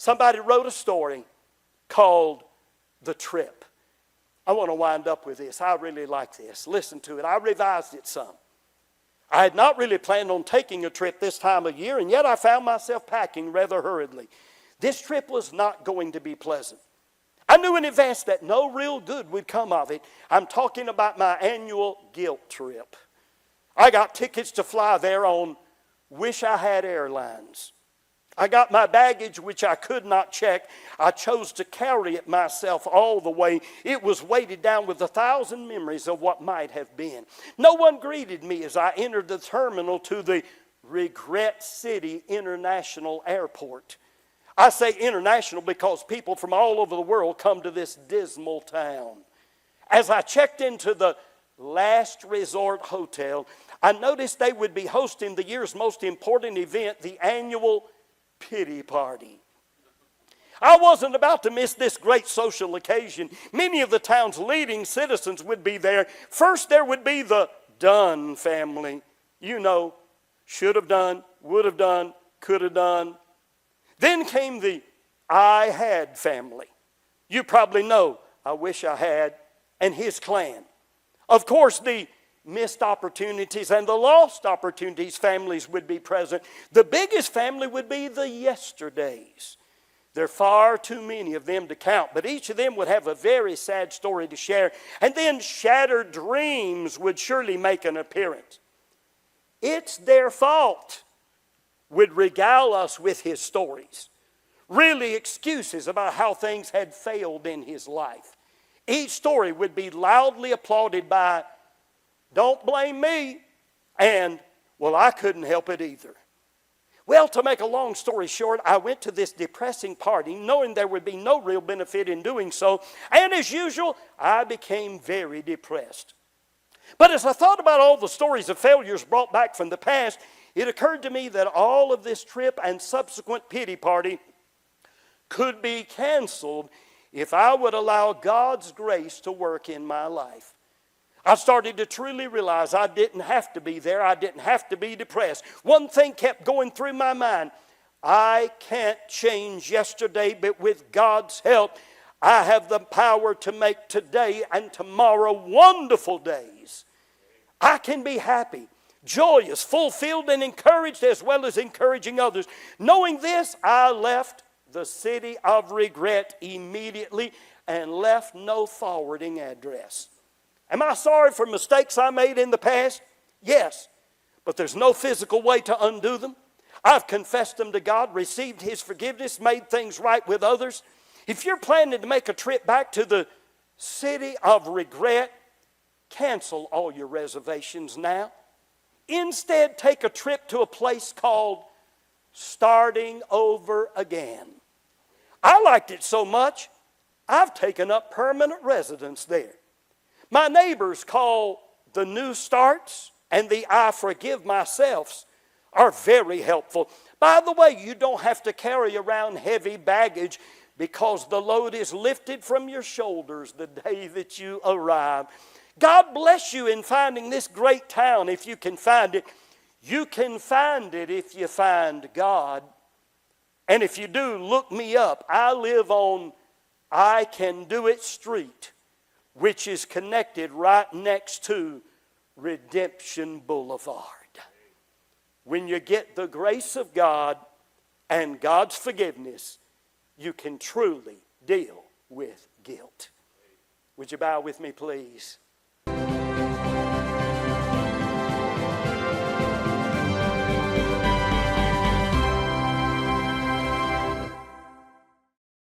Somebody wrote a story called The Trip. I want to wind up with this. I really like this. Listen to it. I revised it some. I had not really planned on taking a trip this time of year, and yet I found myself packing rather hurriedly. This trip was not going to be pleasant. I knew in advance that no real good would come of it. I'm talking about my annual guilt trip. I got tickets to fly there on Wish I Had Airlines. I got my baggage, which I could not check. I chose to carry it myself all the way. It was weighted down with 1,000 memories of what might have been. No one greeted me as I entered the terminal to the Regret City International Airport. I say international because people from all over the world come to this dismal town. As I checked into the Last Resort Hotel, I noticed they would be hosting the year's most important event, the annual pity party. I wasn't about to miss this great social occasion. Many of the town's leading citizens would be there. First, there would be the Dunn family. You know, should have done, would have done, could have done. Then came the I Had family. You probably know I Wish I Had and his clan. Of course, the missed opportunities and the lost opportunities families would be present. The biggest family would be the Yesterdays. There are far too many of them to count, but each of them would have a very sad story to share. And then Shattered Dreams would surely make an appearance. It's Their Fault would regale us with his stories. Really excuses about how things had failed in his life. Each story would be loudly applauded by, "Don't blame me," and, "Well, I couldn't help it either." Well, to make a long story short, I went to this depressing party knowing there would be no real benefit in doing so, and as usual, I became very depressed. But as I thought about all the stories of failures brought back from the past, it occurred to me that all of this trip and subsequent pity party could be canceled if I would allow God's grace to work in my life. I started to truly realize I didn't have to be there. I didn't have to be depressed. One thing kept going through my mind. I can't change yesterday, but with God's help, I have the power to make today and tomorrow wonderful days. I can be happy, joyous, fulfilled, and encouraged as well as encouraging others. Knowing this, I left the city of regret immediately and left no forwarding address. Am I sorry for mistakes I made in the past? Yes, but there's no physical way to undo them. I've confessed them to God, received His forgiveness, made things right with others. If you're planning to make a trip back to the city of regret, cancel all your reservations now. Instead, take a trip to a place called Starting Over Again. I liked it so much, I've taken up permanent residence there. My neighbors call the New Starts and the I Forgive Myselfs are very helpful. By the way, you don't have to carry around heavy baggage because the load is lifted from your shoulders the day that you arrive. God bless you in finding this great town if you can find it. You can find it if you find God. And if you do, look me up. I live on I Can Do It Street, which is connected right next to Redemption Boulevard. When you get the grace of God and God's forgiveness, you can truly deal with guilt. Would you bow with me, please?